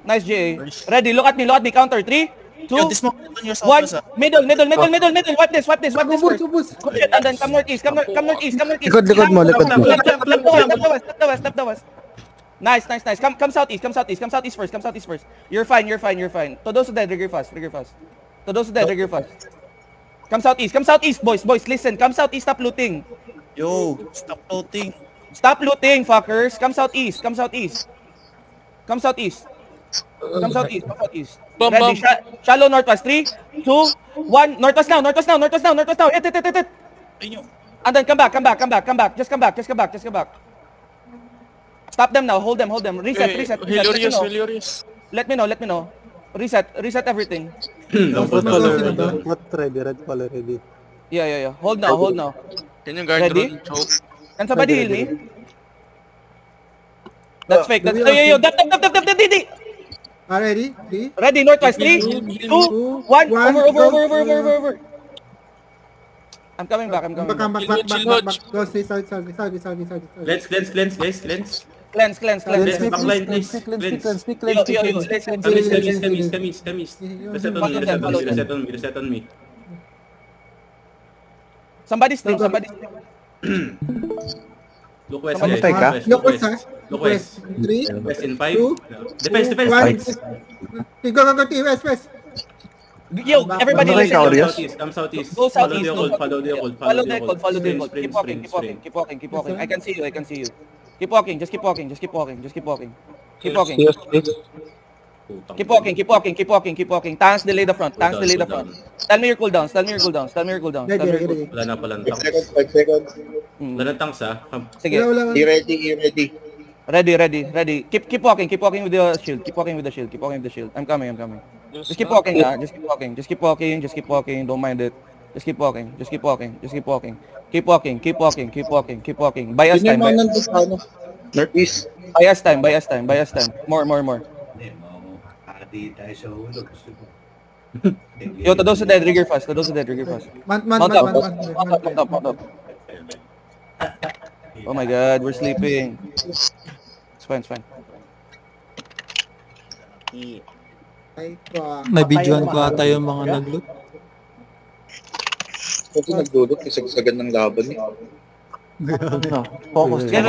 Nice, GA. Ready, look at me, counter. 3, 2, 1. Middle. Wipe this first. Push it, and then come northeast. Likod mo. Step the west. Nice. Come southeast first. You're fine. To those dead, trigger fast. Come southeast, boys. Listen, come southeast, stop looting. Yo, stop looting. Stop looting, fuckers. Come southeast. Ready, shallow northwest. 3, 2, 1. Northwest now. Hit. And then come back. Just come back. Stop them now. Hold them. Reset. Let me know. Reset everything. Red color ready. Yeah. Hold now. Can you guard Ready? Choke? Can somebody heal me? That's fake. Yo. Dap. Ready? Ready, northwest. 3, 2, 1. Over. I'm coming back. Back. Go, stay, sorry. Cleanse, guys. Cleanse. Backline, please. Reset on me. Somebody stream. Look west, Mamatay ka? Look west. 3, West in 5. 2, Defense. 1. Go, west. Yo, everybody listen. Come southeast. Go southeast. Follow the occult. Follow the occult. Keep walking. I can see you. Keep walking. Just keep walking. Keep walking. Tanks delay the front. Tell me your cooldowns. Ready. Wala na palang tanks. 5 seconds. Wala na tanks, ha? Sige. You ready? Ready. Keep walking with the shield. I'm coming. Just keep walking, ha. Just keep walking. Don't mind it. Just keep walking. Keep walking. Buy us time. Northeast. Buy us time. More. Yo, to those dead, trigger fast. Mount up. Oh my god, we're sleeping. It's fine. May videoan ko ata yung mga nag-loot. Kasi nagdulot, isagsagan ng laban eh. Focus. Go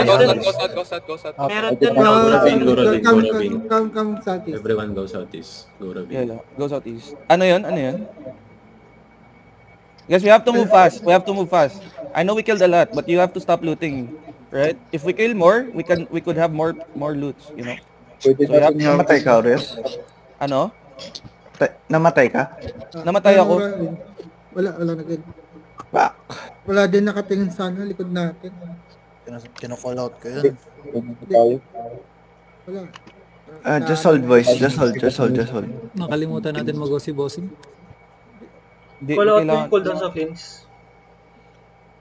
south. Meron din Come southeast. Everyone go southeast. Go Ravine. Yeah, go southeast. Ano yun? Guys, we have to move fast. I know we killed a lot, but you have to stop looting, right? If we kill more, we could have more loots, you know. Pwede namatay ka, Ores? Ano? Namatay ka? Namatay ako. Wala na din. Back. Wala din nakatingin sana likod natin. Kino-call out ko yun. Wala. Just hold, boys. Just hold. Nakalimutan natin mag-go si bossing. Call out yung cooldown sa Flins.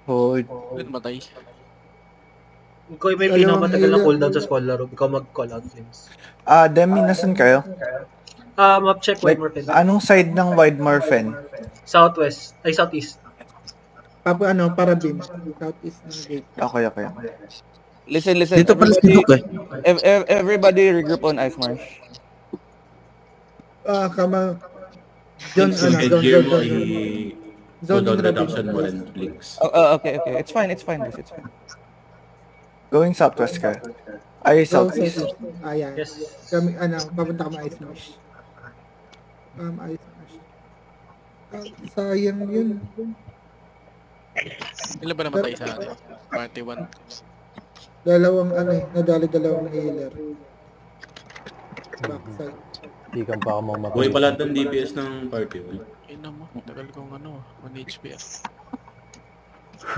Hold. Matay. Ikaw may pinakamatagal na cooldown sa spawn laro. Ikaw mag-call out Flins. Demi, nasan kayo? Map check Widemore Fen. Anong side ng Widemore Fen? Southwest. Ay, southeast. Para beam. Southeast ng gate. Okay. Listen. Dito pala si Duke eh. Everybody regroup on Ice Marsh. Kama... Zone reduction mo and links. Okay. It's fine, guys. It's fine. Going southwest ka? Ay, southeast. Yeah. Yes. Kami, papunta kami Ice Marsh. Ice Marsh. Sayang yun. Ilan ba namatay sa atin? 41. Nadali-dalawang healer. Backside. Di ka pa mo matay. Buhay pala ng DPS ng party. Ina mo, tagal kong 1 HP ah.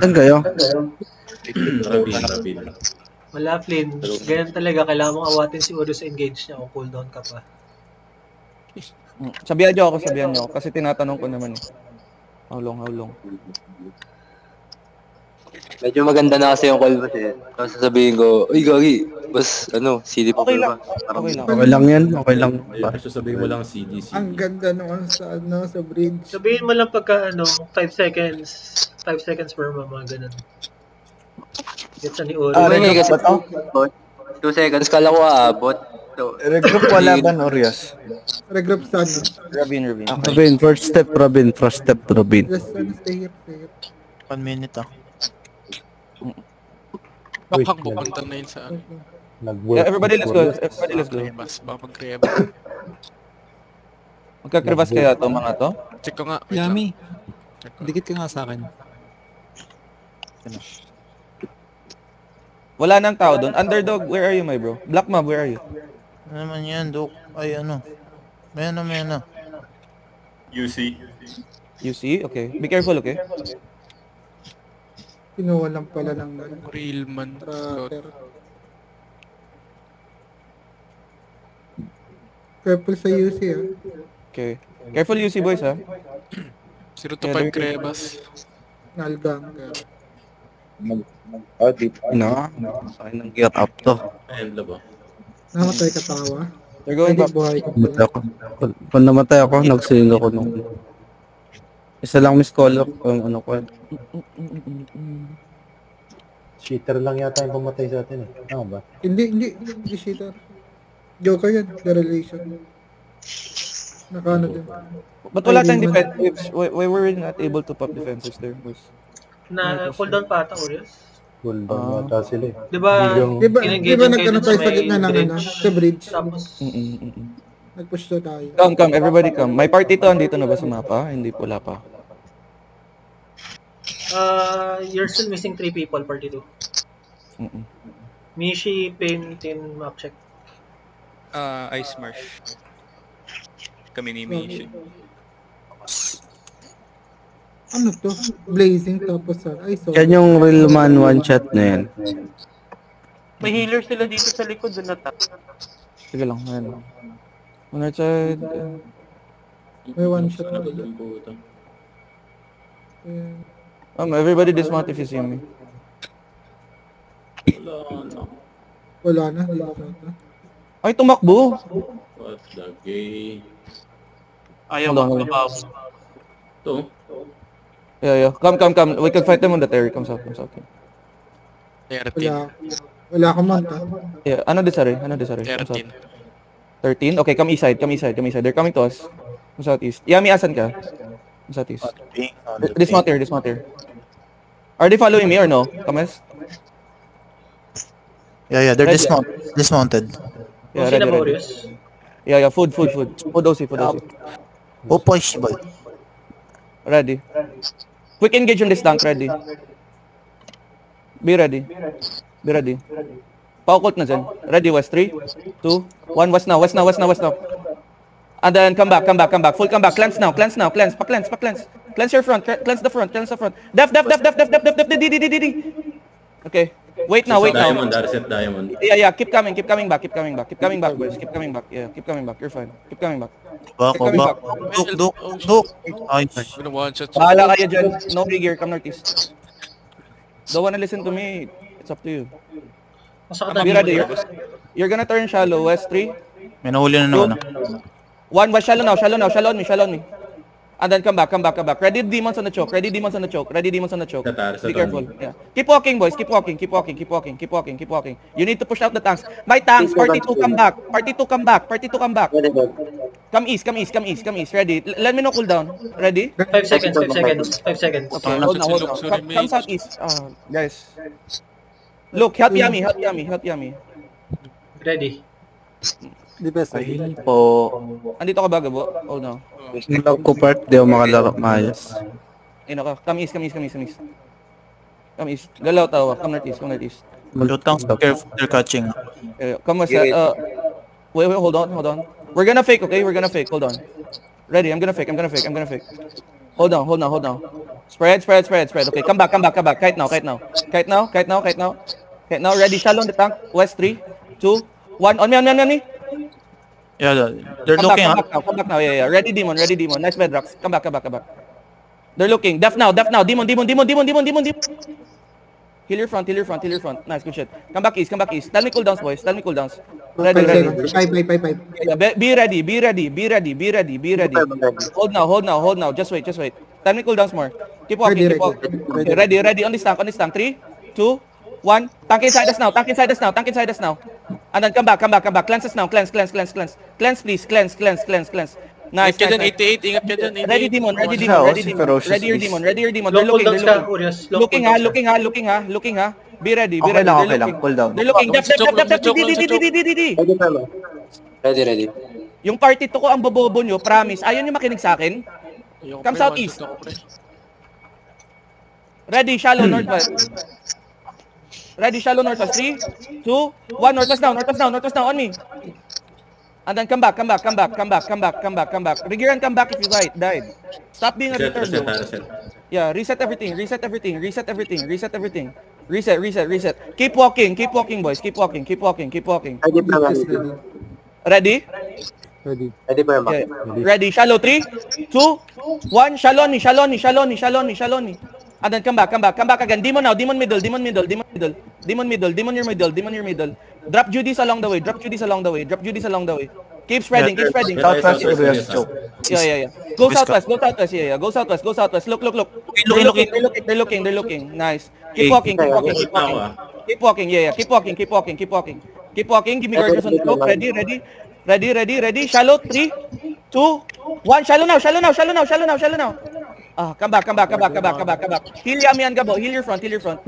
Saan kayo? Ravine. Wala Flynn. Ganyan talaga. Kailangan mong awatin si Uro sa engage niya o cooldown ka pa. Sabihan niyo ako. Kasi tinatanong ko naman eh. How long? Medyo maganda na kasi yung call boss eh. Tapos sasabihin ko, uy gagi, boss, CD pa Okay ba? lang. Okay lang yan. Okay lang. Sasabihin mo lang CD. Ang ganda nung sa bridge. Sabihin mo lang pagka 5 seconds. 5 seconds per mga ganun. Get sa ni Uro. May kasi 2 seconds, kala ko aabot. Regroup wala ba, Orias? Regroup sa ano. Ravin. Robin, first step, Robin. Just stay here. 1 minute Bakang pupunta na yun sa ano. Yeah, everybody let's go. Krebas. Baka mag-krebas. Magkakribas kaya to mga to? Check ko nga. Wait lang. Yami, Check ko. dikit ka nga sa akin. Wala nang tao doon. Underdog, where are you, my bro? Black Mob, where are you? Ano naman yan, Dok? Ay, ano? May ano. UC. You see? Okay. Be careful, okay? Kinuha lang pala ng Real man. tracker. Careful sa UC ah. Okay. Careful UC boys, ha? 0 to 5 krebas. Nalgang. Ina, ay nang gear up to. Ayun ba? Namatay ka tawa. They're going Pwede back. buhay ka Namatay pala. ako. Pag namatay ako, nagsiling ako nung... Isa lang miss call up kung ano ko. Cheater lang yata yung pumatay sa atin eh. Tama ba? Hindi cheater. Joker yan, the relation. Nakano din. But wala tayong defensives. We were not able to pop defenses there, boys. Na cooldown pa ata, Orias. Cool down yata sila eh. Di ba, Yung- Di ba kinengage nagkano tayo sa gitna ng ano? Sa bridge. Tapos, Nag-push na tayo. Come, everybody come. May party to, andito na ba sa mapa? Hindi pula pa. you're still missing 3 people, party 2. Mishi, Pain, Tin, map check. Ice Marsh. Kami ni Mishi. Ano to? Blazing tapos ay sorry. Yan yung real man one shot na yan. May healer sila dito sa likod, doon na tap. Sige lang, ayan. On our side. May one shot na dito. Everybody dismount if you see me. Wala na. Wala na. Ay, tumakbo! What the gay? Ayaw Hold on. Ito. Yeah. Come. We can fight them on the terry. Comes up. 13. Wala ka man ta. Yeah, ano desare? 13. 13? Okay, come east side. They're coming to us. From southeast. Yami, asan ka? From southeast. Dismount here. Are they following me or no? Kames? Yeah, they're Ready. dismounted. Yeah, Sila ready. Boreas. Yeah, food. Food OC. Oh, possible. Ready. Quick engage on this tank, ready. Be ready. Pa-occult na dyan. Ready, West. 3, 2, 1, West now. And then come back. Full come back. Cleanse now. Pa-cleanse. Cleanse your front. Cleanse the front. Def. Okay. Wait now. Diamond, reset Diamond. Yeah. Keep coming back, boys. Keep coming back. Yeah, keep coming back. You're fine. Keep coming back. Back. Duk. Ay, Gonna one shot. Bahala kayo dyan. No big gear. Come northeast. Don't wanna listen to me. It's up to you. Be ready. You're gonna turn shallow. West 3. may nahuli na naman. 1 West shallow now. Shallow on me. And then come back. Ready demons on the choke. Tatar, Be careful. Yeah. Keep walking, boys. Keep walking. You need to push out the tanks. My tanks. Party 2 come back. Come east. Ready. Let me know cooldown. Ready? 5 seconds. Okay, hold now. Come southeast. Guys. Look, help Yami. Ready. Ayun po. Andito ka ba, Gabo? Oh no. Nilag ko part, di ako makalaro maayos. Ayun ako. Come east. Galaw tawa. Come northeast. Malutang, careful, they're catching. Come west. Wait, hold on. We're gonna fake, okay? Hold on. Ready, I'm gonna fake. Hold on. Spread. Okay, come back. Kite now. Ready, shallow on the tank. West 3, 2, 1. On me. Yeah, they're looking up. Come back now. Yeah. Ready, demon. Nice bedrocks. Come back. They're looking. Death now. Demon. Heal your front. Nice, good shit. Come back east. Tell me cooldowns, boys. Ready. 5 seconds. 5. Yeah, be ready. Hold now. Just wait. Tell me cooldowns more. Keep walking. Okay, ready. On this tank. 3, 2, 1. Tank inside us now. And then come back. Cleanse us now. Cleanse, please. Cleanse. Nice. Ingat ka dyan, 88. Ingat ka dyan, 88. Ready, demon. Ferocious Ready your beast. demon. Long cooldowns ka, Urias. Long Looking ha. Be ready. Okay lang, cool down. They're looking. Dep. Ready. Yung party to ko ang bobobo nyo, promise. Ayaw nyo makinig sa akin. Come southeast. Ready, shallow northwest. 3, 2, 1, northwest now, on me. And then come back. Rigiran, come back if you died. Stop being a retard, bro. Yeah, reset everything. Reset. Keep walking, boys. Keep walking. Ready? Ready. Yeah. Ready, shallow, 3, 2, 1, shallow ni. And then come back again. Demon now, demon middle. Demon your middle. Drop Judy's along the way. Keep spreading. Southwest Urias choke. Yeah. Go southwest. Yeah. Go southwest. Look. They're looking. Nice. Keep walking. Yeah. Keep walking. Give me guards on the slope. Ready. Shallow. 3, 2, 1. Shallow now. Come back. Heal Yami and Gabo. Heal your front. Heal your front,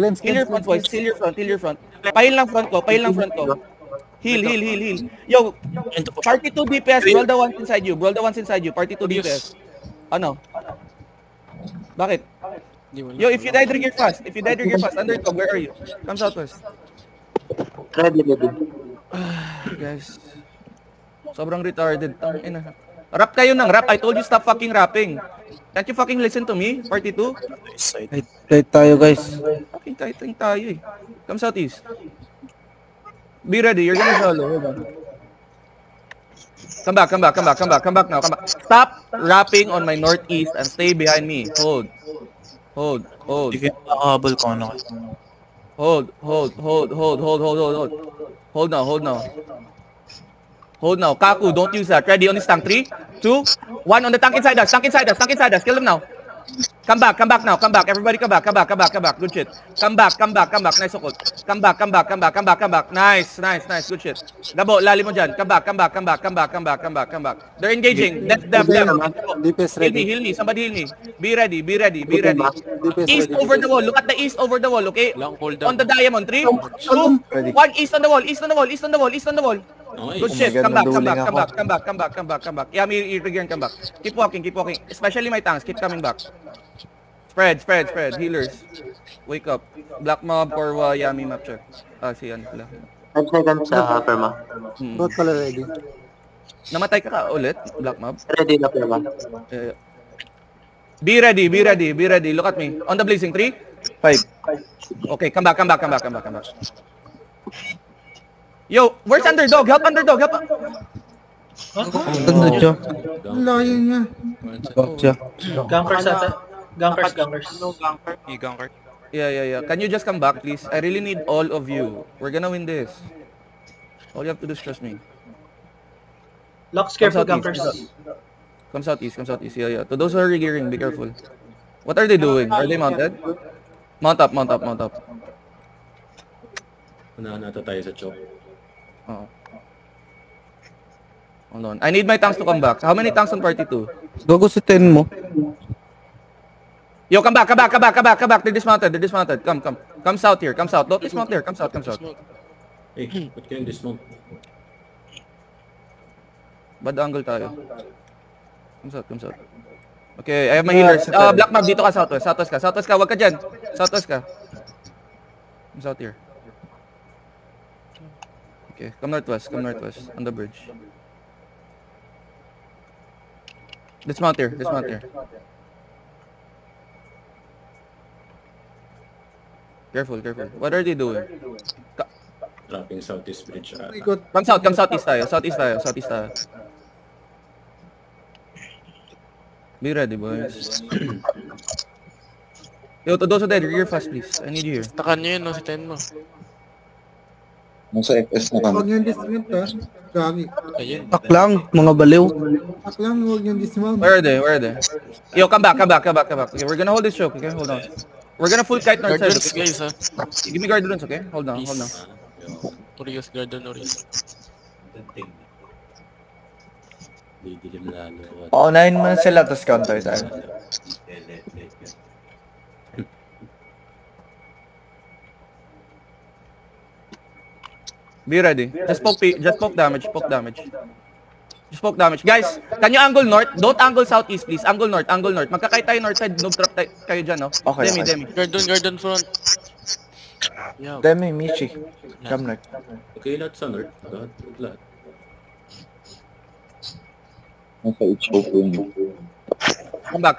boys. Heal your front. Pahil lang front ko. Heal. Yo, party 2 DPS. Brawl the ones inside you. Party 2 DPS. Ano? Bakit? Yo, if you die, trigger fast. Underdog, where are you? Come southwest. Ready. Guys. Sobrang retarded. Tangina. Rap kayo ng rap. I told you stop fucking rapping. Can't you fucking listen to me? Party 2? Tight tayo, guys. Fucking tight tayo eh. Come southeast. Be ready. You're gonna solo. Hold on. Come back now. Stop rapping on my northeast and stay behind me. Hold. Hindi ka makahabol ko ano. Hold now. Kaku, don't use that. Ready on this tank. 3, 2, 1 on the tank inside us. Kill them now. Come back now. Everybody come back. Good shit. Come back. Nice occult. Come back. Nice. Good shit. Gabo, lalim mo dyan. Come back. They're engaging. Death. DPS ready. Heal me. Somebody heal me. Be ready. East over the wall. Look at the east over the wall, okay? On the diamond. 3, 2, 1. East on the wall. Good shit. Come back. Yeah, me come back. Keep walking. Especially my tanks. Keep coming back. Spread. Healers. Wake up. Black mob or Yami map check. Si yan pala. 5 seconds sa perma. Both pala ready. Namatay ka ulit, Black mob? Ready na perma. Be ready. Look at me. On the blazing. 3, 5. Okay, come back. Yo, where's underdog? Help underdog. Tanda siya. Layo niya. Gankers ata. Gankers. I-ganker. Yeah. Can you just come back, please? I really need all of you. We're gonna win this. All you have to do is trust me. Locks careful, Gankers. Come southeast. Yeah. To those who are regearing, be careful. What are they doing? Are they mounted? Mount up. Unahan nata tayo sa choke. Oh. Hold on. I need my tanks to come back. How many tanks on party 2? Gago si 10 mo. Yo, come back. They're dismounted. Come south here. Don't dismount there. Come south. Hey, ba't kayong dismount? Bad angle tayo. Come south. Okay, I have my healers. Black Mob, dito ka southwest. Wag ka dyan. Southwest ka. Come south here. Okay, come northwest. On the bridge. Dismount here. Careful. What are they doing? Dropping southeast bridge. Come southeast tayo. Be ready, boys. Yo, to those who dead, rear fast, please. I need you here. Takan nyo yun, no? Si 10 mo. Nasa FS na kami. Huwag niyong dismount ha. Gagi. Ayun. Tak lang, mga baliw. Tak lang, huwag niyong dismount. Where are they? Yo, come back. Okay, we're gonna hold this choke, okay? Hold on. We're gonna full kite north Guard side, runes, okay? guys, ha? Give me guard runes, okay? Hold on. Urios, Gardon, Urios. Didilim lalo. Paunahin mo na sila, tapos counter tayo. Be ready. Just poke damage, poke damage. Just poke damage. Guys, can you angle north? Don't angle southeast, please. Angle north, angle north. Magkakay tayo north side. Noob trap kayo dyan, no? Okay, Demi, okay. Demi. Gardon front. Yeah. Demi, Michi. Come north. Okay, lahat sa north. Lahat. Nasa choke yun. Come back.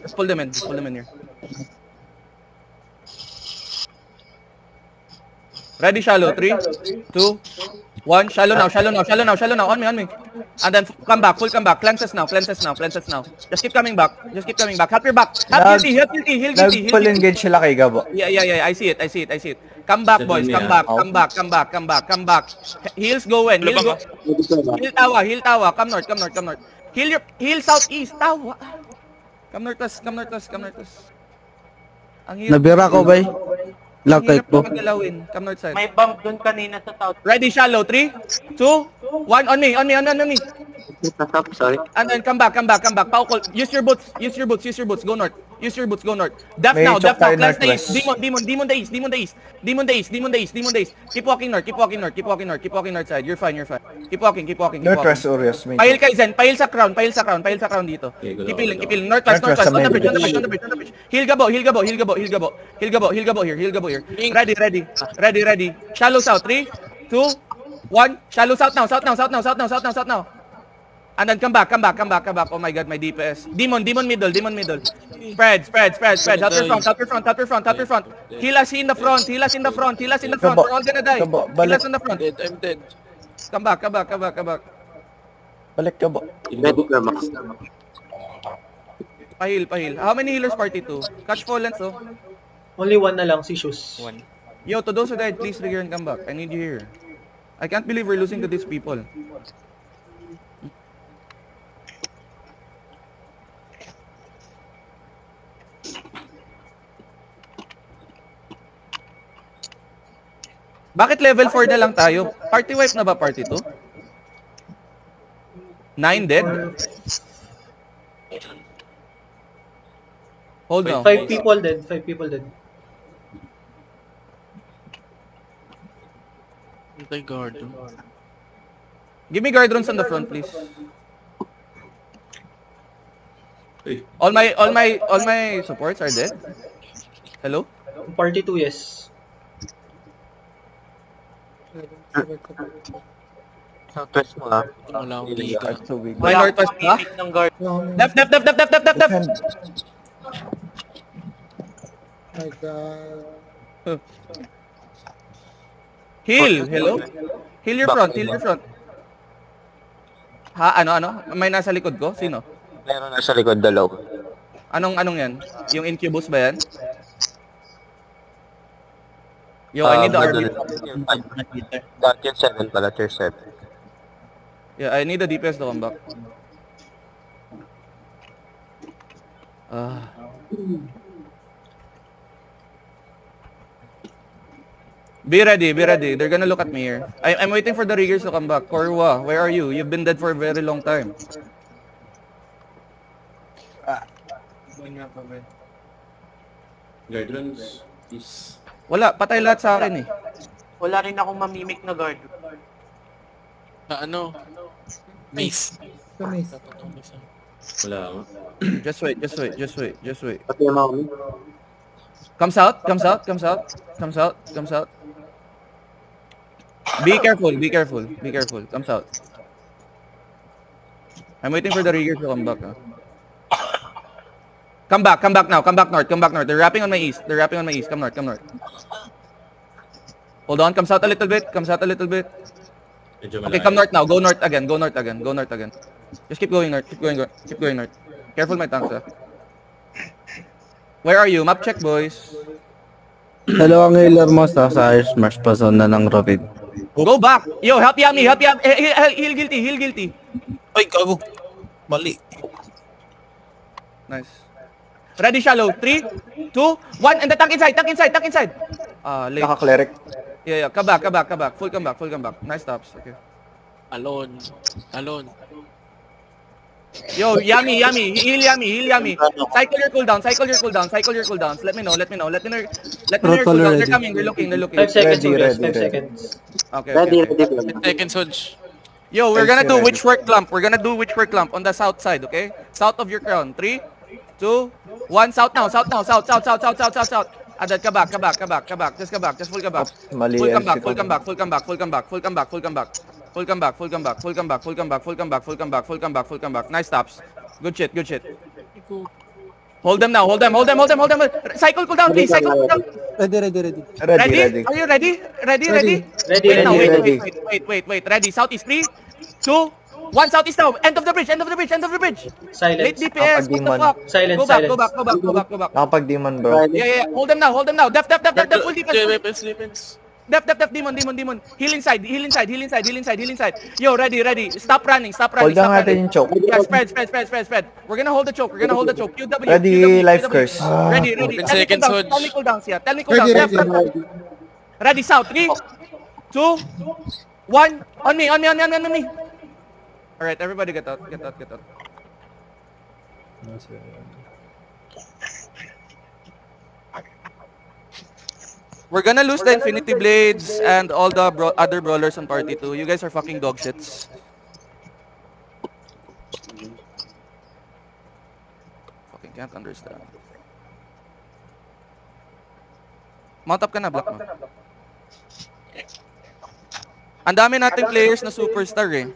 Just pull them in here. Ready, shallow. 3, 2, 1. Shallow now. On me. And then come back. Full come back. Cleanses now. Just keep coming back. Help your back. Heal guilty. Nag-full engage sila kay Gabo. Yeah. I see it. Come back, boys. Come back. Heals go in. Heal tawa. Come north. Heal southeast. Tawa. Come north. Ang hirap. Nabira ko, bay. Lag type ko. Come north side. May bump dun kanina sa south. Ready, shallow. 3, 2, 1. On me. Sorry. And then come back. Paukol. Use your boots. Go north. Def May now. chop tayo Cleanse the northwest. east. Demon the east. Keep walking north side. You're fine. Keep walking. Northwest Urios. May Pahil kay Zen. Pahil sa crown dito. Okay, go Keep lang, healing. go lang. Northwest. Northwest, On the sa bridge. main Heal Gabo here. Ready. Shallow south. 3, 2, 1. Shallow south now. And then come back. Oh my god, my DPS. Demon middle. Spread. Help your front. Heal us in the front. Gabo. We're all gonna die. Gabo, Heal balik. us in the front. I'm dead. Come back. Balik Gabo. Pahil. How many healers party 2? Catch fallen, so. Only one na lang, si Shoes. One. Yo, to those who died, please trigger and come back. I need you here. I can't believe we're losing to these people. Bakit level 4 na lang tayo? Party wipe na ba party 2? 9 dead? Hold now. 5 people dead. Antay Gardon. Give me guard runes on the front, please. Hey. All my supports are dead. Hello? Party 2, yes. Southwest mo ah. Wala akong liga. So weak. My northwest ba? Ng guard. Left. My god. Heal. Hello? Heal your front. Ha? Ano? May nasa likod ko? Sino? Meron na sa likod, dalaw. Anong yan? Yung incubus ba yan? Yo, I need the RB. Guardian 7 pala, tier 7. Yeah, I need the DPS to come back. Be ready. They're gonna look at me here. I'm waiting for the riggers to come back. Korwa, where are you? You've been dead for a very long time. Guardians is... Wala, patay lahat sa akin eh. Wala rin akong mamimik na guard. Sa ano? Mace. Tumis. Wala nga. Just wait. Pati yung mami. Comes out. Be careful. Comes out. I'm waiting for the riggers to come back. Come back now. Come back north. They're wrapping on my east. Come north. Hold on. Comes out a little bit. Medyo Okay, malayo. come north now. Go north again. Just keep going north. Careful my tanks. Where are you? Map check, boys. Dalawang healer mo sa Iron Smash pa zone na ng Rapid. Go back. Yo, help Yami. Heal guilty. Ay, gago. Mali. Nice. Ready, shallow. 3, 2, 1, and the tank inside. Late. Naka-cleric. Yeah. Come back. Full come back. Nice stops. Okay. Alone. Yo, Yummy. Heal Yummy. Cycle your cooldowns. Let me know. Let me know your cooldowns. They're coming. They're looking. 5 seconds, Ready, Urias. ready, 5 ready. seconds. Okay. Ready. 10 seconds, Hodge. Yo, we're gonna do Ready. witchwork clump. On the south side, okay? South of your crown. 3, 2, 1. South now. South. And then come back. Just come back. Just full come back. Mali Full yan. come back. Full come back. Nice stops. Good shit. Hold them now. Cycle cooldown, please. Cycle cooldown. Ready. Ready. Are you ready? Ready. Wait. Ready. Southeast. 3, 2, 1. Southeast now. End of the bridge. Silence. Late DPS. What the Demon. fuck? Silence. Go back. Nakapag-demon, bro. Yeah. Hold them now. Def. Full defense. Defense. Def, demon. Heal inside. Yo, ready. Stop running. Hold lang natin yung choke. Yeah, spread. We're gonna hold the choke. QW. Ready, life curse. Ready. 10 seconds, Hodge. Tell me cooldowns here. Ready. Ready, south. 3, 2, 1. On me. Alright, everybody get out. We're gonna lose the Infinity Blades and all the other brawlers on party 2. You guys are fucking dog shits. Fucking can't understand. Mount up ka na, Black mo. Ang dami nating players na superstar eh.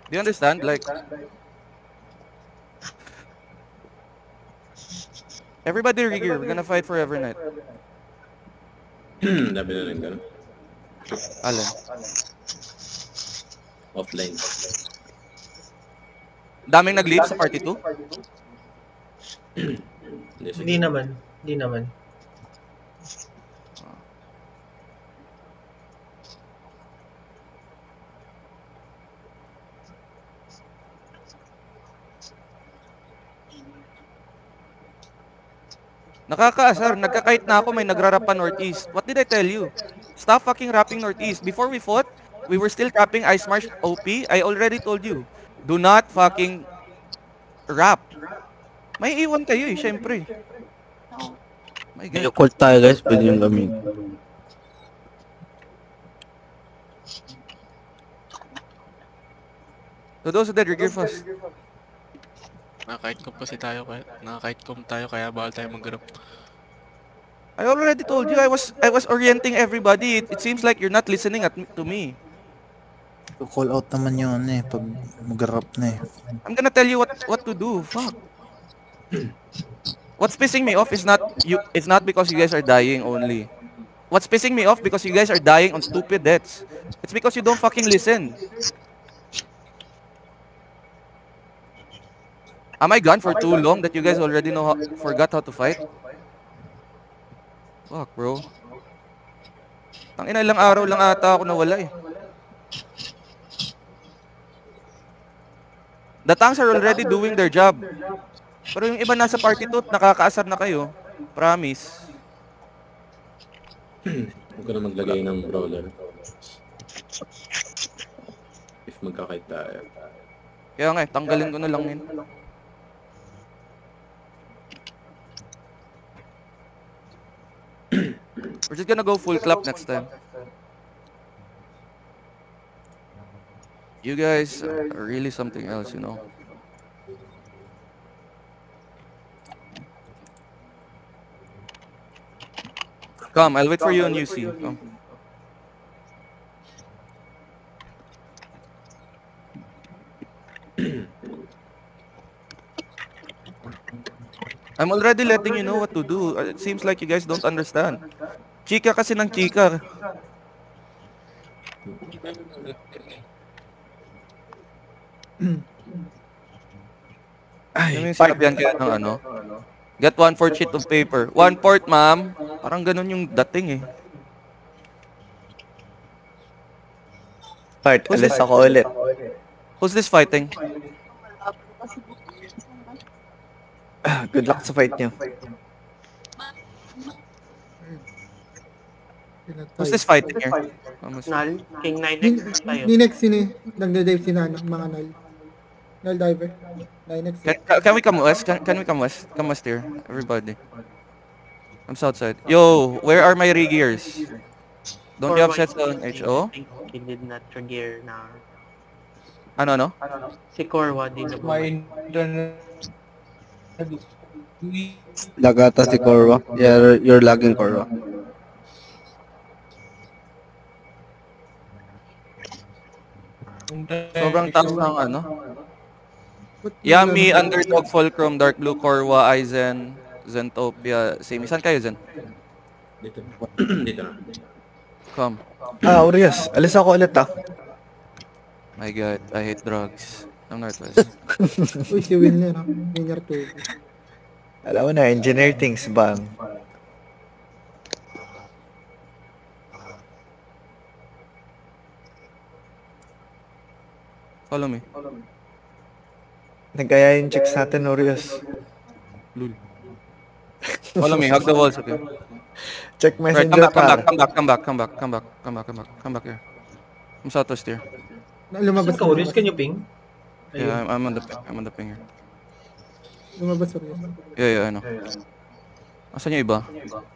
Do you understand? Like, everybody regear. We're gonna fight for Evernight. Dabi na lang gano'n. Alin? Offline. Daming nag-leave sa party 2? Hindi naman. Nakakaasar, nagkakait na ako, may nagrarap pa northeast. What did I tell you? Stop fucking rapping northeast. Before we fought, we were still rapping Ice March OP. I already told you. Do not fucking rap. May iwan kayo eh, syempre. My God. Yung cult tayo guys, pwede yung gamit. So those who did, regear fast. Nakakite-com tayo kaya bawal tayo mag-group. I already told you, I was orienting everybody. It seems like you're not listening to me. Call out naman yun eh, pag mag-rap na eh. I'm gonna tell you what to do. Fuck. What's pissing me off is not because you guys are dying only. What's pissing me off because you guys are dying on stupid deaths. It's because you don't fucking listen. Am I gone for too long that you guys already forgot how to fight? Fuck, bro. Tangina, ilang araw lang ata ako nawala eh. The tanks are already doing their job. Pero yung iba nasa party 2, nakakaasar na kayo. Promise. Huwag ka na maglagay ng brawler. If magkakait tayo. Kaya nga, tanggalin ko na lang yun. We're just gonna go full clap next time. You guys are really something else, you know. Come, I'll wait for you on UC. Come. I'm already letting you know what to do. It seems like you guys don't understand. Chika kasi ng chika. Ay, sinabyan kayo ng ano? Get 1/4 sheet of paper. 1/4, ma'am. Parang ganun yung dating eh. Part, alis ako ulit. Who's this fighting? Good luck sa fight niyo. Who's this fighting here? Nal, King 9X tayo. Ninex sini. Nagda-dive si Nano, mga Nal. Nal diver. Ninex. Can we come west? Can we come west? Come west here, everybody. I'm south side. Yo, where are my riggers? Don't you have sets on HO? He did not trigger na. Ano? Si Corwa din na Lagata si Corwa. Yeah, you're lagging Corwa. Sobrang taas ng ano. Yami, Underdog, Fulcrum, Dark Blue, Corwa, Aizen, Zentopia, Sami. Saan kayo, Zen? Dito. Dito na. Come. Urias. Alis ako ulit My God, I hate drugs. I'm Northwest. Uy, si Winner, ha? Winner 2. Alam mo na, engineer things bang. Follow me. Nagkaya yung chicks natin, Urias. Lul. Follow me, hug the walls, okay? Check Right, messenger come back here. I'm southwest here. Lumabas Saan ka, Urias? Can you ping? Yeah, I'm on the ping here. Lumabas Urias. Yeah, I know. Asan yung iba?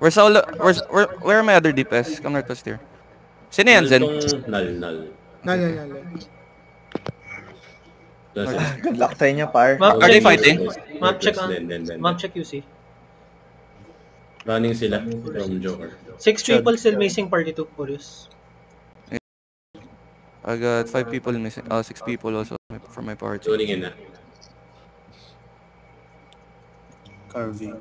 Where are my other DPS? Come northwest here. Sino yan, Zen? Nal. Good luck sa inyo, par. Are they fighting? Map check UC. Running sila from Joker. 6 people still missing party 2, Urias. I got 5 people missing. 6 people also from my party. Tuning in na. Carving.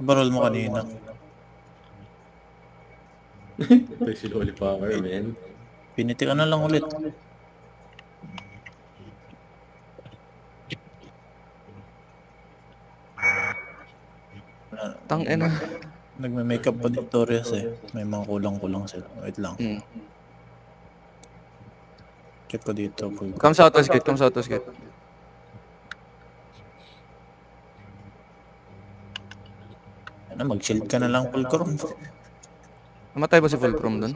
Barol mo kanina. Ito si Holy Power, man. Piniti ka na lang ulit. Tangina. Nagme-makeup pa dito Urias May mga kulang-kulang sila. Wait lang. Check ko dito. Come southwest gate. Mag-shield ka na lang, Fulcrum. Namatay ba si Fulcrum dun?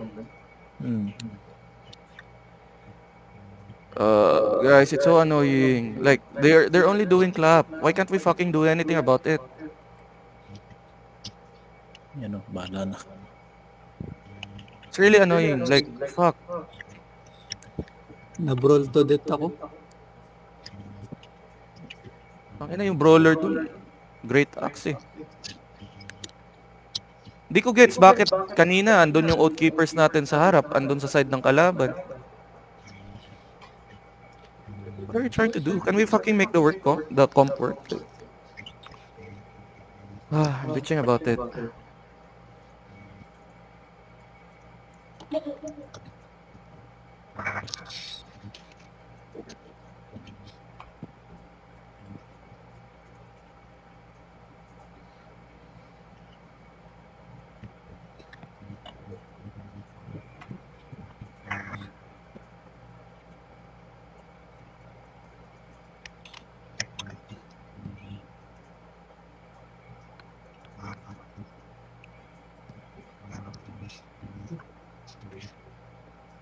Guys, it's so annoying. Like, they're only doing clap. Why can't we fucking do anything about it? Yan bahala na. It's really annoying. Like, fuck. Na-brawl to death ako. Pakina yung brawler dun. Great axe Hindi ko gets bakit kanina andun yung outkeepers natin sa harap, andun sa side ng kalaban. What are you trying to do? Can we fucking make the comp work? I'm bitching about it.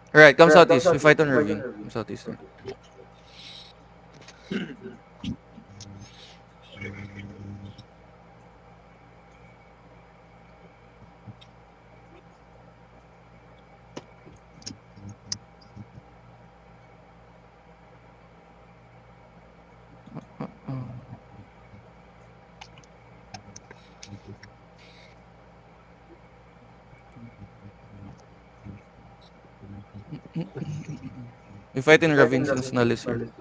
Alright, come southeast. We fight on Irving. Come southeast. We fight in Ravine since Null is here.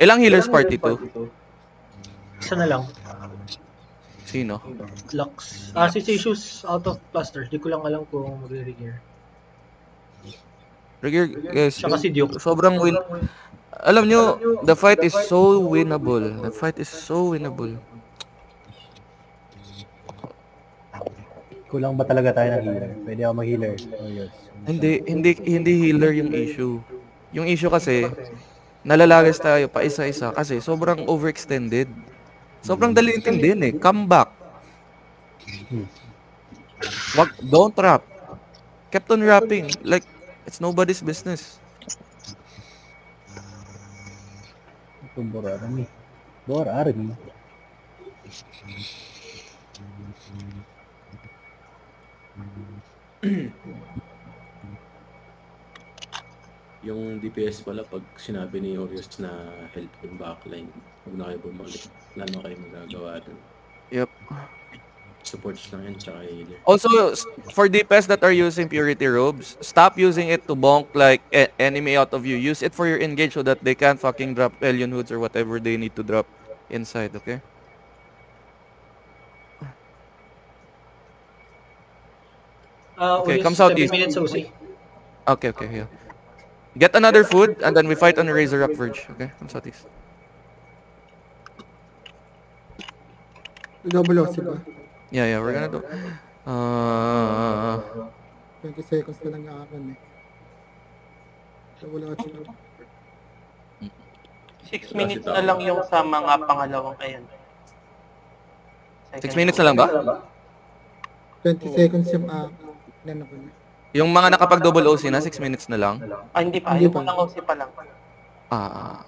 Ilang healers party to? Isa na lang. Sino? Lux. Si Seishus out of clusters. Di ko lang alam kung magre-regear. Regear, guys. Tsaka si Duke. Sobrang win. Alam nyo, the fight is so winnable. The fight is so winnable. Kulang ba talaga tayo ng healer? Pwede ako mag-healer. Oh, yes. Hindi healer yung issue. Yung issue kasi, nalalagas tayo pa isa-isa kasi sobrang overextended. Sobrang dali intindihin eh. Come back. Don't rap. Kept on rapping. Like, it's nobody's business. Ito boraran eh. Boraran. Yung DPS pala, pag sinabi ni Orius na help yung backline, huwag na kayo bumalik. Wala na kayo magagawa dun. Yep. Supports lang yan, tsaka healer. Also, for DPS that are using Purity Robes, stop using it to bonk like enemy out of you. Use it for your engage so that they can't fucking drop Hellion Hoods or whatever they need to drop inside, okay? Okay, come southeast. 7 minutes OC. Okay, yeah. Get another food and then we fight on the Razor Rock Verge. Okay, come southeast. Double OC ba? Yeah, we're gonna do. 20 seconds na lang yung akin eh. Double OC ba? 6 minutes na lang yung sa mga pangalawang ayan. 6 minutes na lang ba? 20 seconds yung ano ko na. Yung mga nakapag-double OC na, 6 minutes na lang? Ah, hindi pa. Yung unang OC pa lang.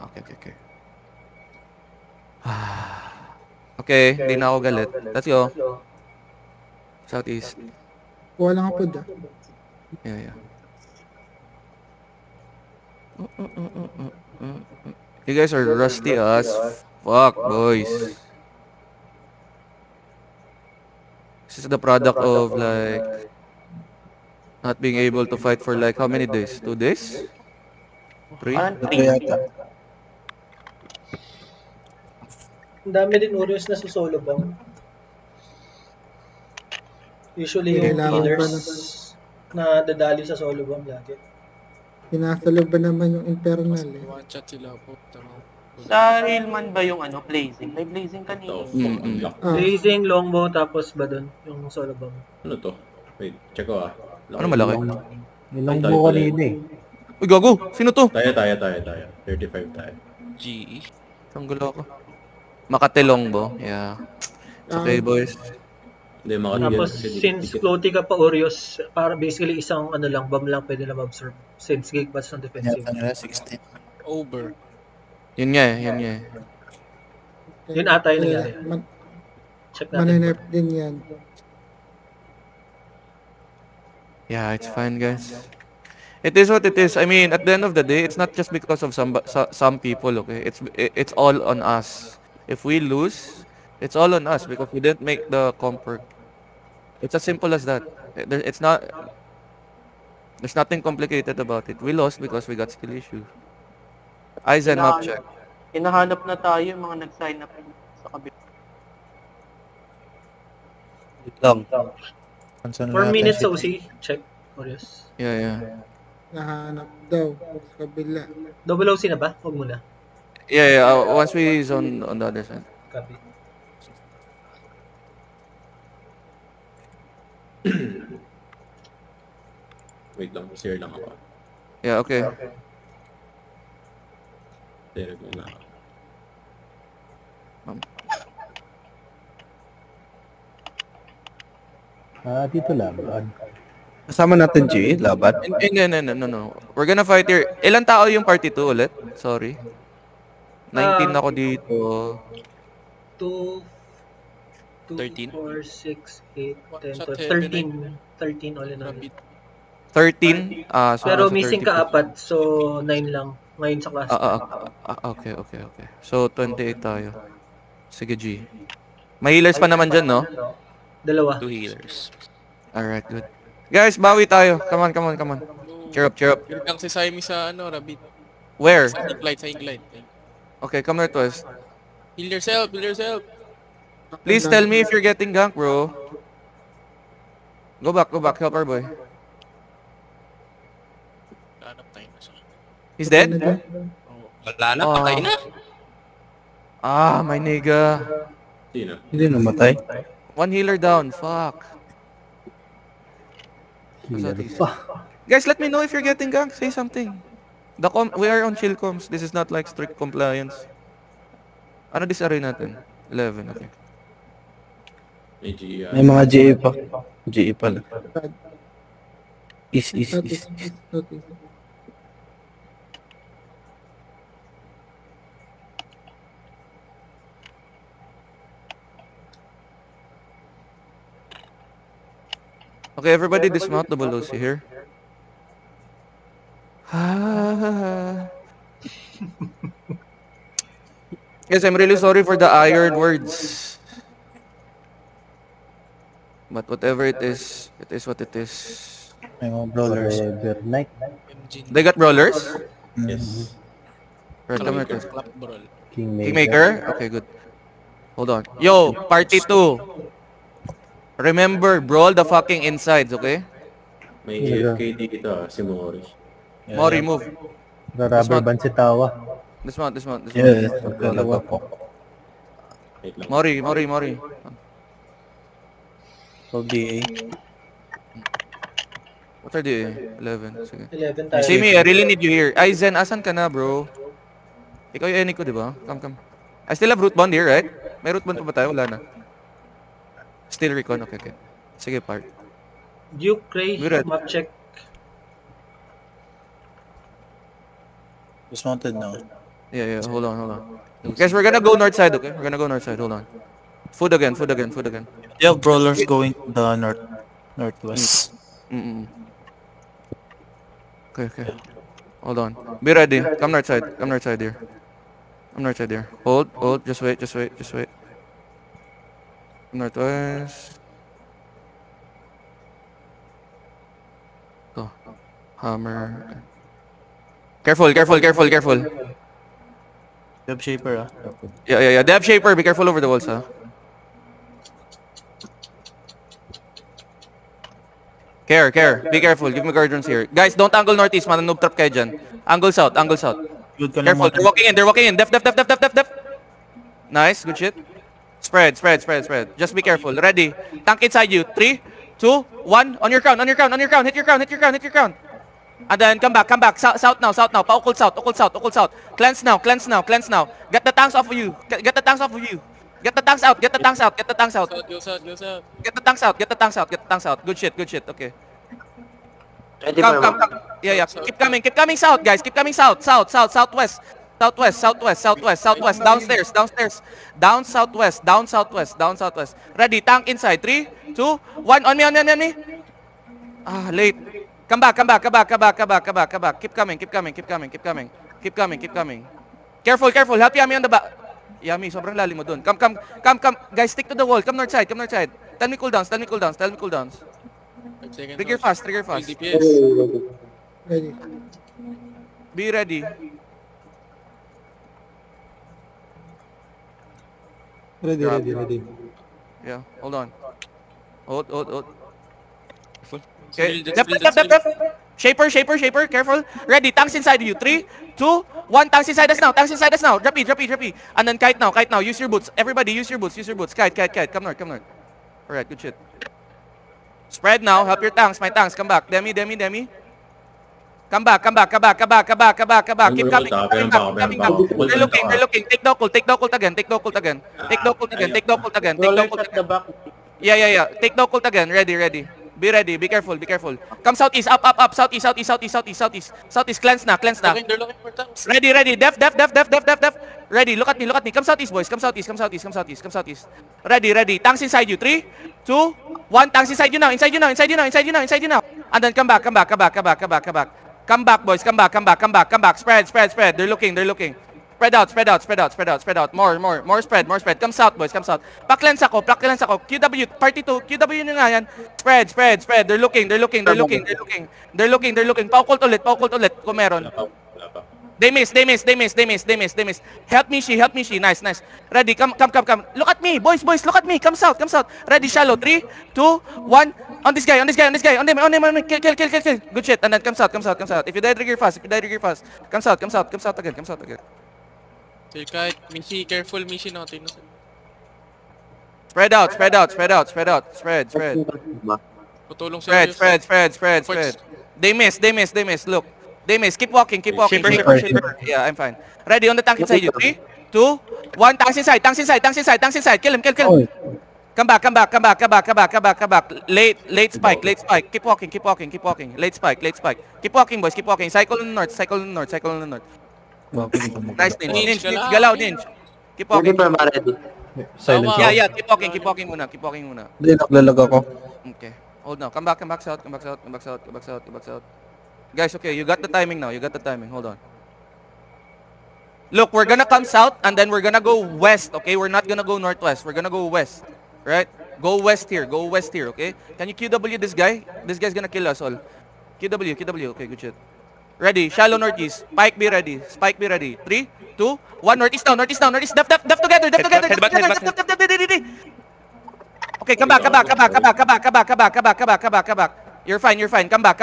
Okay. Okay, hindi na ako galit. Let's go. Southeast. Kuha lang ako da. Yeah. You guys are rusty as fuck, boys. This is the product of like not being able to fight for like how many days? 2 days? 3? Ang dami din Orius na sa solo bang. Usually yung healers na dadali sa solo bang lagi. Pinasalo ba naman yung Infernal eh. One shot sila po. Sa Railman ba yung Blazing? May Blazing kanina. Blazing, longbow, tapos ba dun? Yung solo bang. Ano to? Wait, check ko Ano malaki? Nilang buo kanina eh. Uy, gago! Sino to? Tayo. 35 tayo. GE. Ang gulo ako. Makatelong bo. Yeah. It's okay, boys. Hindi, tapos, since floaty ka pa Orius, para basically isang bomb lang pwede lang absorb. Since gig bats ng defensive. 16. Over. Yun nga eh. Yun ata yung nangyari. Check natin. Maninep din yan. Yeah, it's fine, guys. It is what it is. I mean, at the end of the day, it's not just because of some people, okay? It's all on us. If we lose, it's all on us because we didn't make the comp work. It's as simple as that. There's nothing complicated about it. We lost because we got skill issue. Aizen, map check. Hinahanap na tayo yung mga nag-sign up sa kabila. Lang. 4 minutes OC. Check. Orius. Yeah. Nahanap daw sa kabila. Double OC na ba? Huwag muna. Yeah. Once we zone on the other side. Copy. Wait lang, share lang ako. Yeah, okay. Share muna ako. Dito laban. Kasama natin G, laban. No. We're gonna fight here. Ilan tao yung party 2 ulit? Sorry. 19 ako dito. 2, 13? 4, 6, 8, 10, 13 all in all. 13? So pero nasa missing 30 ka apat, so 9 lang. Ngayon sa class. Okay. So 28 tayo. Sige G. May healers pa naman dyan, no? 2. 2 healers. Alright, good. Guys, bawi tayo. Come on. Cheer up. Here lang si Saimi sa Rabbit. Where? Sa Iglite. Okay, come northwest. Heal yourself. Please tell me if you're getting ganked, bro. Go back. Help our boy. Hanap tayo na siya. He's dead? Wala na, patay na. My nigga. Hindi namatay. 1 healer down. Fuck. Guys, let me know if you're getting ganked. Say something. We are on chill comms. This is not like strict compliance. Ano disarray natin? 11, okay. May mga GA pa. GA pala. East. Okay, everybody dismount. Double OC here. Yes, I'm really sorry for the iron words. But whatever it is what it is. May mga brawlers. They got brawlers? Yes. Kingmaker? Okay, good. Hold on. Yo, party 2. Remember, brawl the fucking insides, okay? May AFK dito si Mori. Mori, move. Rubber band si Tawa. Dismount. Yes, talaga po. Mori. DA. What are the 11? Sige. 11 tayo. Simi, I really need you here. Ay, Zen, asan ka na, bro? Ikaw yung Eniko, di ba? Come. I still have root bond here, right? May root bond pa ba tayo? Wala na. Still recon, okay. Sige, part. Duke, Ray, map check. Dismounted now. Yeah, hold on. Guys, we're gonna go north side, okay? We're gonna go north side, hold on. Food again. They have brawlers going to the northwest. Okay. Hold on. Be ready. Come north side here. Hold. Just wait. Northwest. Go. Hammer. Careful. Deb Shaper, Yeah. Deb Shaper, be careful over the walls, ha. Care. Be careful. Give me guardians here. Guys, don't angle northeast, man. Noob trap kayo dyan. Angle south. Careful. They're walking in. Def. Nice. Good shit. Spread. Just be careful. Ready. Tank inside you. 3, 2, 1. On your crown. Hit your crown. And then come back. South now. Pa-occult south. Cleanse now. Get the tanks off of you. Get the tanks out. Get the tanks out. Go south. Get the tanks out. Good shit. Okay. Come. Yeah. Keep coming south, guys. Keep coming south. Southwest. Downstairs. Down southwest. Ready. Tank inside. 3, 2, 1. On me. Late. Come back. Keep coming. Careful. Help Yami on the back. Yami, sobrang lalim mo dun. Come. Guys, stick to the wall. Come north side. Tell me cooldowns. Trigger fast. Ready. Be ready. Ready. Yeah, hold on. Hold. Okay. Def. Shaper, careful. Ready, tanks inside you. 3, 2, 1, tanks inside us now. Drop E. And then kite now. Use your boots. Everybody, use your boots. Kite. Come north. Alright, good shit. Spread now. Help your tanks. My tanks, come back. Demi. Come back. Keep coming back. They're looking. Take the occult again. Yeah. Take the occult again. Ready. Be ready. Be careful. Come southeast. Up. Southeast. Cleanse na. They're looking for tanks. Ready. Def. Ready. Look at me. Come southeast, boys. Come southeast. Ready. Tanks inside you. 3, 2, 1. Tanks inside you now. And then come back. Come back, boys. Come back. Spread. They're looking. Spread out. More spread. Come south, boys. Pa-cleanse ako. QW, party 2. QW nyo nga yan. Spread. They're looking. Pa-occult ulit. Kung meron. They miss. Help me, she. Nice. Ready, come. Look at me, boys. Look at me. Come south. Ready, shallow. 3, 2, 1. On this guy. On them. Kill. Good shit. And then come south. If you die, trigger fast. Come south again. Kite, Mishi, careful, Mishi natin. Spread out. Tutulong sa Spread. They miss. Look. They miss. Keep walking. Shaper. Yeah, I'm fine. Ready on the tank inside you. 3, 2, 1. Tanks inside, tanks inside, tanks inside, tanks inside. Kill him, kill him. Come back. Late spike. Keep walking. Late spike. Keep walking, boys, keep walking. Cycle on the north. Nice, Ninja. Galaw, Ninja. Keep walking. Silence. Yeah, keep walking muna. Hindi, naglalag ako. Okay. Hold now. Come back south. Guys, okay, you got the timing now. Hold on. Look, we're gonna come south and then we're gonna go west, okay? We're not gonna go northwest. We're gonna go west. Right? Go west here, okay? Can you QW this guy? This guy's gonna kill us all. QW. Okay, good shit. Ready. Shallow northeast. Spike be ready. 3, 2, 1. Northeast down. Def together. Okay, come back. You're fine. Come back.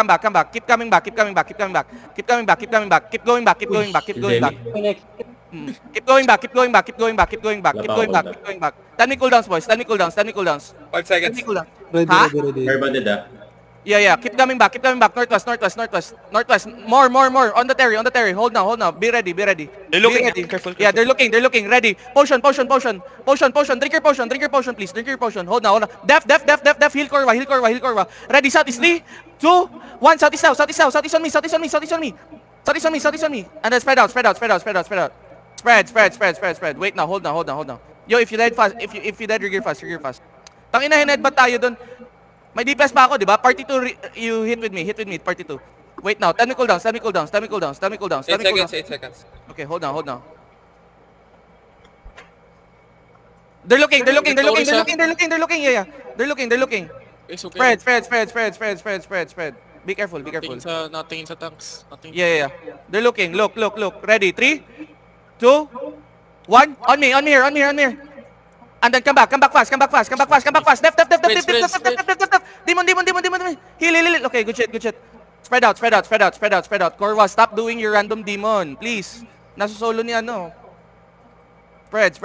Keep coming back. Keep going back. Keep going back. Stand me cooldowns, boys. 5 seconds. Ready, Huh? ready, ready. Fair banded ah. Yeah. Keep coming back. Northwest. More. On the Terry. Hold now. Be ready. They're looking. Careful. Yeah, they're looking. Ready. Potion. Drink your potion, please. Hold now. Def. Heal Corva. Ready. Southeast. 3, 2, 1. Southeast on me. And then spread out. Spread. Wait now. Hold now. Yo, if you dead fast, if you dead, trigger fast. Tangina, headbutt tayo dun. May DPS pa ako, di ba? Party 2, you hit with me, party 2. Wait now, 10 cooldowns. 8 seconds. Okay, hold now. They're looking. Yeah. They're looking. Spread. Be careful. Nothing sa tanks. Yeah. They're looking. Look. Ready? 3, 2, 1. On me here. And then come back fast. Def. Demon. Heal. Okay, good shit. Spread out. Corva, stop doing your random demon, please. Nasusolo ni ano. Spread.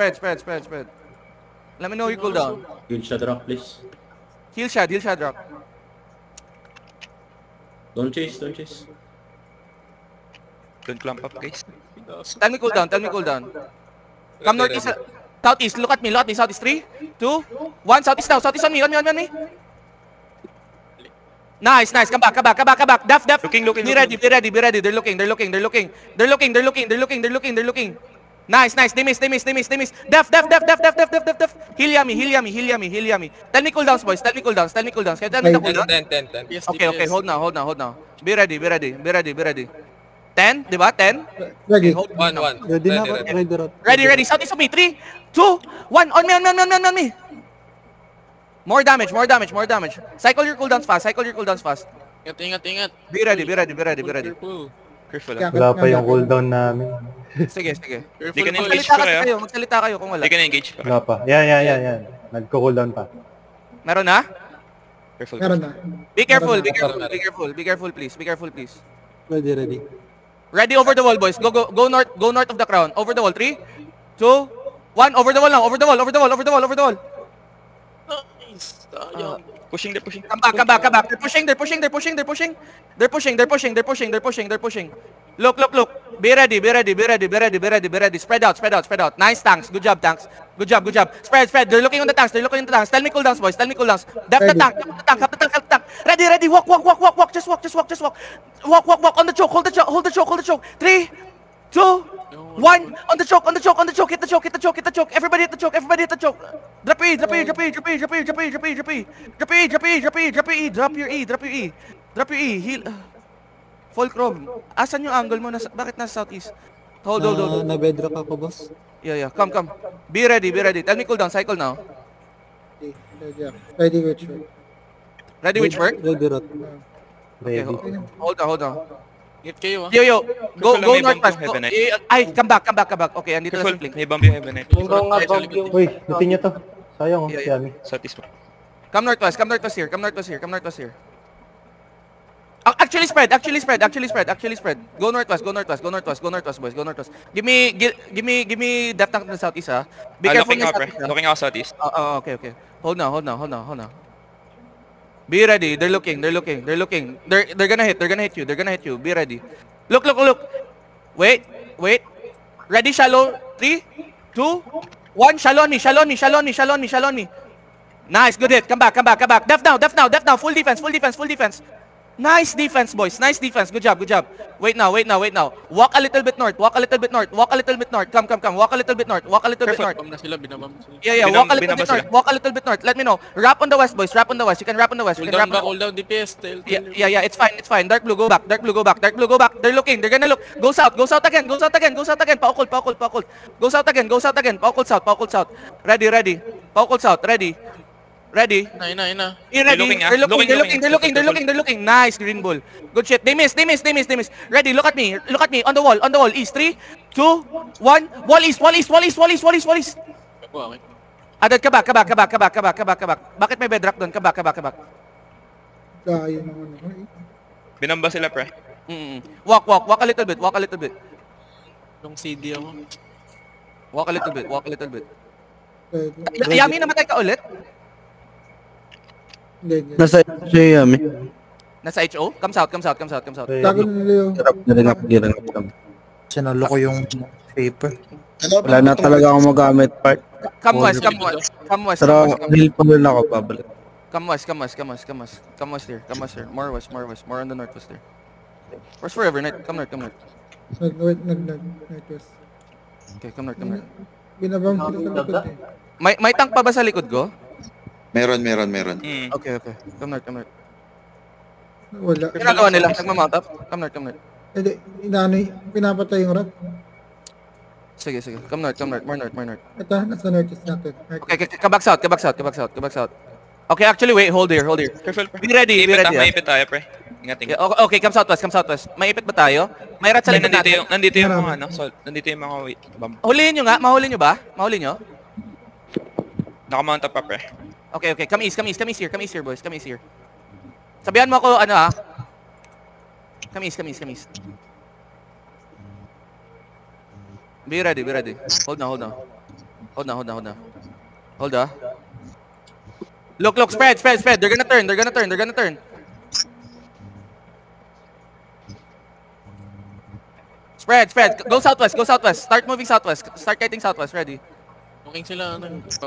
Let me know your cooldown. Heal shot rock, please. Heal shot rock. Don't chase. Don't clump up, guys. Tell me cooldown. Come northeast. Southeast, look at me. Southeast. 3, 2, 1. Southeast now. Southeast on me. Nice. Come back. Def. Looking. Be ready. They're looking. Nice. They miss. Def. Heal yummy. Tell me cooldowns, boys. Can you tell me the cooldown? 10. Okay. Hold now. Be ready. 10, di ba? 10? Ready. Hold 1. Ready na ako. Ready. Southeast of me. 3, 2, 1. On me. More damage. Cycle your cooldowns fast. Ingat. Be ready. Careful. Wala pa yung cooldown namin. Sige. Hindi ka na-engage Magsalita kayo kung wala. Hindi ka na-engage pa. Wala pa. Yan. Nagko-cooldown pa. Meron na? Careful. Meron na. Be careful, please. Ready. Ready over the wall, boys. Go north of the crown. Over the wall. 3, 2, 1. Over the wall now. Over the wall. Nice. Pushing. Come back. They're pushing. Look. Be ready. Spread out. Nice, tanks. Good job, tanks. Good job. Spread. They're looking on the tanks. Tell me cooldowns, boys. Def the tank. Ready. Walk. Just walk. Walk on the choke. Hold the choke. 3, 2, 1. On the choke. Hit the choke. Everybody hit the choke. Drop your E. Heal. Fulcrum. Asan yung angle mo? Bakit nasa southeast? Hold. Na-bedrock ako, boss. Yeah. Come. Be ready. Tell me cooldown. Cycle now. Ready with you. Ready which work? Ready, rot. Okay, hold on. Hit kayo Yo. Go May bomb northwest. to Heaven Knight. Ay, come back. Okay, andito na Careful. si Blink. May bomb yung Heaven Knight. Uy, lutin niyo to. Sayang, Yeah. Yami. Southeast mo. Come northwest here. Actually spread. Go northwest, boys. Go northwest. Give me depth tank to the southeast, ha. Be careful Looking ng out, pre. southeast, ha. Looking out southeast. Okay. Hold now. Be ready. They're looking. They're gonna hit you. Be ready. Look. Wait. Ready, shallow. 3, 2, 1. Shallow on me, shallow on me, shallow on me, shallow on me, shallow on me. Nice, good hit. Come back, come back, come back. Def now, def now, def now. Full defense, full defense, full defense. Nice defense, boys. Nice defense. Good job, good job. Wait now, wait now, wait now. Walk a little bit north, walk a little bit north, walk a little bit north. Come, come, come. Walk a little bit north, walk a little bit north. Binabam na sila, binabam na sila. Yeah, walk a little bit north, walk a little bit north. Let me know. Wrap on the west, boys. Wrap on the west. You can wrap on the west. You Hold can wrap down on ba, hold down DPS. Yeah, it's fine, it's fine. Dark blue, go back. Dark blue, go back. Dark blue, go back. They're looking. They're gonna look. Go south. Go south again. Go south again. Go south again. Paukol, paukol, paukol. Go south again. Go south again. Paukol south. Paukol south. Ready, ready. Paukol south. Ready. Ready. Ina. Ready. They're looking. Nice, green bull. Good shit. They miss. Ready, look at me. Look at me. On the wall. East. 3, 2, 1. Wall east. Okay. Adad, ka back. Bakit may bedrock doon? Ka back. Kaya naman ako. Binamba sila, pre. Walk a little bit. Long CD ako. Walk a little bit. Pwede. Yami, namatay ka ulit? Hindi. Nasa Yami. Nasa HO? Come south. Tago na nila yung... Hirap lang. Sinalo ko yung paper. Wala na talaga akong magamit part. Come west. Pero heal pa rin ako, babalik. Come west here. More west. More on the northwest there. Where's Forever Night? Come north. Northwest. Okay, come north. Binabang sila sa likod eh. May tank pa ba sa likod ko? Meron. Okay. Come north. Wala. Ginagawa nila, nagmamount up. Come north. Hindi, pinapatay yung rat. Sige. Come north. More north. Ito, nasa northeast natin. Okay, come back south. Okay, actually, wait. Hold here. Careful, pre. Be ready. Maipit tayo, pre. Ingat. Okay, come southwest. May ipit ba tayo? May rat sa likod natin. Nandito yung mga, nandito yung mga bomb. Huliin nyo nga. Mahuli nyo ba? Mahuli nyo? Nakamount up pa, pre. Okay. Come east here, boys. Come east here. Sabihan mo ako, Come east. Be ready. Hold na. Hold ah. Look, spread. They're gonna turn. Spread. Go southwest. Start moving southwest. Start kiting southwest. Ready. Looking sila.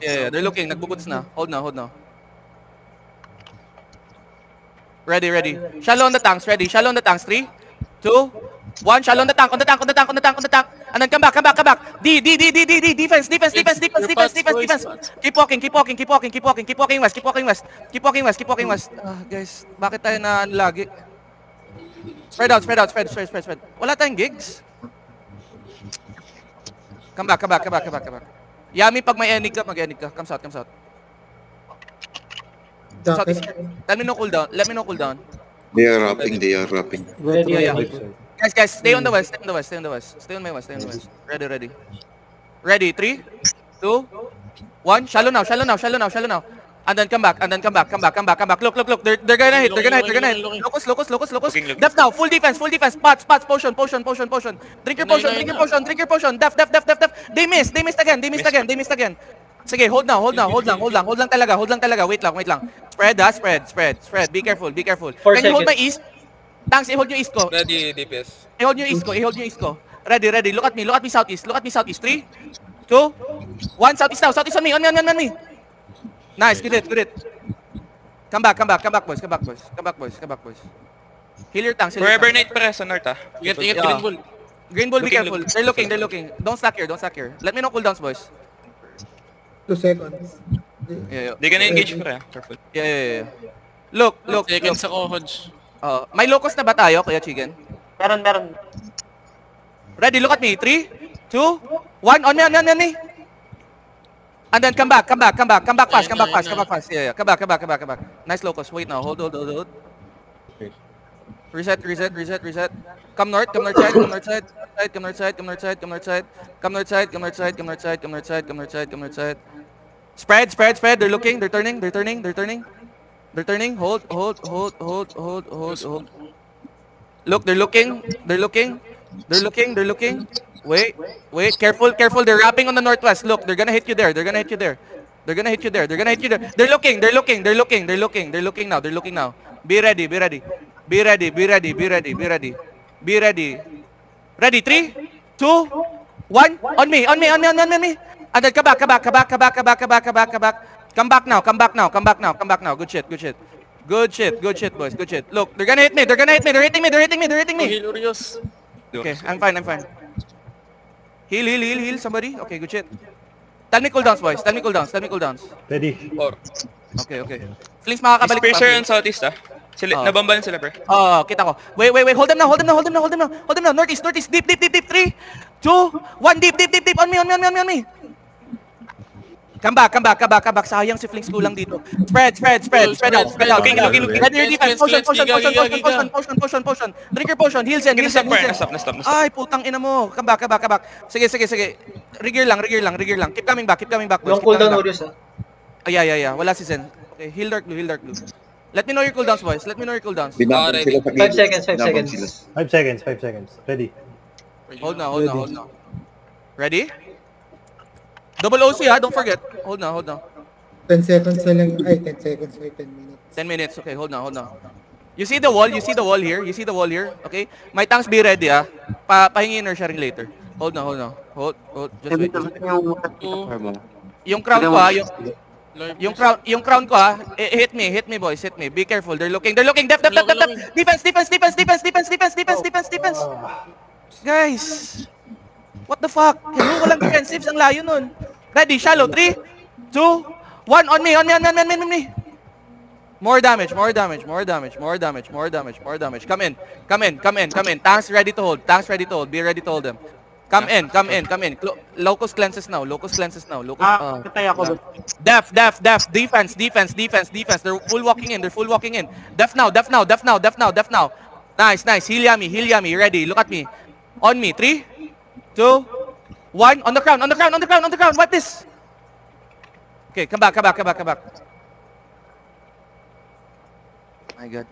Yeah, they're looking. Nagbubuts na. Hold na. Ready. Shallow on the tanks. Ready. 3, 2, 1. Shallow on the tank. On the tank. And then come back. D. Defense. Keep walking west. Guys, bakit tayo na lagi? Spread out. Wala tayong gigs. Come back. Yami, pag may enig ka, mag-enig ka. Come south. Let me know cooldown. They are wrapping. Yeah. Guys, stay on the west. Stay on my west. Ready, 3, 2, 1. Shallow now. And then come back. Look. They're gonna hit. Locus. Def now. Full defense. Spots. Potion. Drink your potion. Def. They missed again. Sige, hold lang talaga. Wait lang. Spread. Be careful. Can you hold my east? Tanks, i-hold yung east ko. Ready, DPS. I-hold yung east ko. Ready. Look at me southeast. 3, 2, 1. Southeast now. Southeast on me. Nice, good hit. Come back, boys. Heal your tanks. Forever Night, pre, sa north, ah. Ingat, Green Bull. Be careful. They're looking. Don't stack here. Let me know cooldowns, boys. 2 seconds. Yeah. Di ka na-engage, pre, careful. Yeah. Look. Seconds ako, Hodge. May locust na ba tayo, Kuya Chicken? Meron. Ready, look at me. 3, 2, 1. On me. And then come back fast. Yeah. Come back. Nice locust. Wait now. Hold. Reset. Come north side. Spread. They're looking. They're turning. Hold. Look, they're looking. Wait. Careful. They're wrapping on the northwest. Look, they're gonna hit you there. They're looking now. Be ready. Ready, 3, 2, 1. On me. And then come back. Come back now. Good shit. Good shit, boys. Good shit. Look, they're gonna hit me. They're hitting me. Heal Urios. Okay, I'm fine. Heal, somebody. Okay, good shit. Tell me cooldowns, boys. Tell me cooldowns. Ready. Okay. Flings makakabalik pa. Disperser and southeast Sila, nabambalan sila, pre. Kita ko. Wait. Hold them now. Northeast. Deep. 3, 2, 1. Deep. On me. Come back. Sayang si Flings kulang dito. Spread out. Ready defense. Potion. Drink your potion. Heal Zen. Stop. Ay, putang ina mo. Come back. Sige. Rigger lang. Keep coming back, boys. Yung cooldown Urios Yeah. Wala si Zen. Okay, heal dark blue. Let me know your cooldowns, boys. Binaban sila sa 5 seconds. Binaban sila. 5 seconds. Ready. Hold now. Ready? Double OC don't forget. Hold now. 10 seconds na lang. Ay, 10 seconds. Ay, 10 minutes. 10 minutes. Okay, hold now. You see the wall here? Okay? My tanks be ready, Pahingi inertia ring later. Hold now. Hold. Just wait. Yung crown ko, yung crown ko, hit me, boys. Hit me. Be careful. They're looking. Def. Defense. Guys. What the fuck? Walang defensives, ang layo nun. Ready, shallow. 3, 2, 1. On me. More damage. Come in. Tanks ready to hold. Be ready to hold them. Come in. Locus cleanses now. Patay ako. Def. Defense. They're full walking in. Def now. Nice. Heal Yami. Ready. Look at me. On me. 3, 2, 1. On the ground. Wipe this. Okay, come back. My God.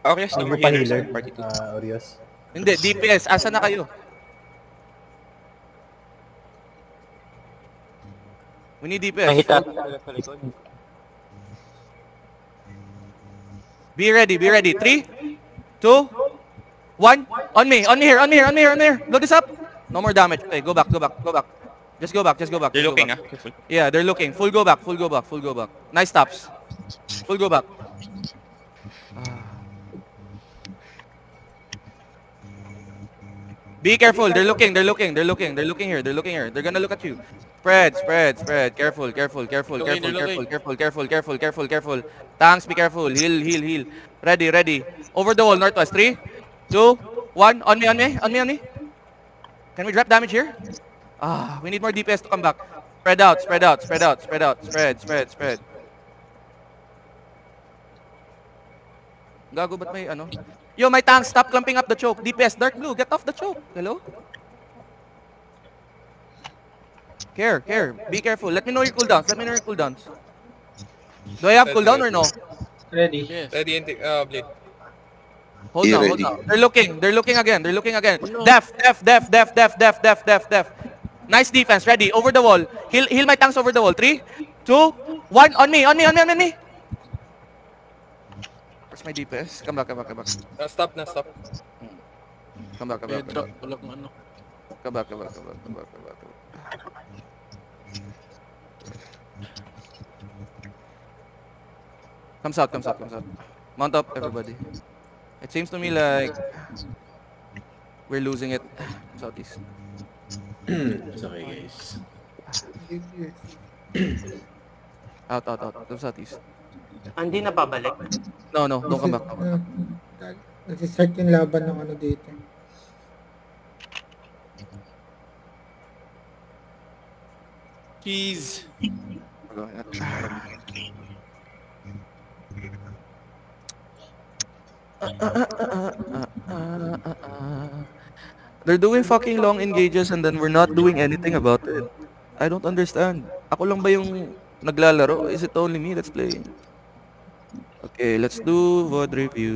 Okay, Ano no more pa healers. healer? Party two. Urios. Hindi, DPS. Asa na kayo? We need DPS. Be ready. 3, 2, 1. On me here. Load this up. No more damage. Okay, go back. Just go back. They're looking, Careful. Yeah, they're looking. Full go back. Nice stops. Full go back. Be careful. They're looking here. They're gonna look at you. Spread. Careful. Tanks, be careful. Heal. Ready. Over the wall, northwest. 3, 2, 1. On me. Can we drop damage here? We need more DPS to come back. Spread out. Spread. Gago, ba't may ano? Yo, my tank, stop clumping up the choke. DPS, dark blue, get off the choke. Hello? Care. Be careful. Let me know your cooldowns. Do I have cooldown or no? Ready. Yes. Ready and Blade. Hold now. They're looking again. Def. Nice defense. Ready. Over the wall. Heal my tanks over the wall. 3, 2, 1. On me. Where's my DPS? Come back. Stop. Come back. Wala kung ano. Come back. Comes out. Mount up, everybody. It seems to me like we're losing it. Southeast. It's okay, guys. Out. Come southeast. Hindi na babalik. No, don't come back. Nagsistart yung laban ng ano dito. Keys. They're doing fucking long engages and then we're not doing anything about it. I don't understand. Ako lang ba yung naglalaro? Is it only me that's playing? Okay, let's do VOD review.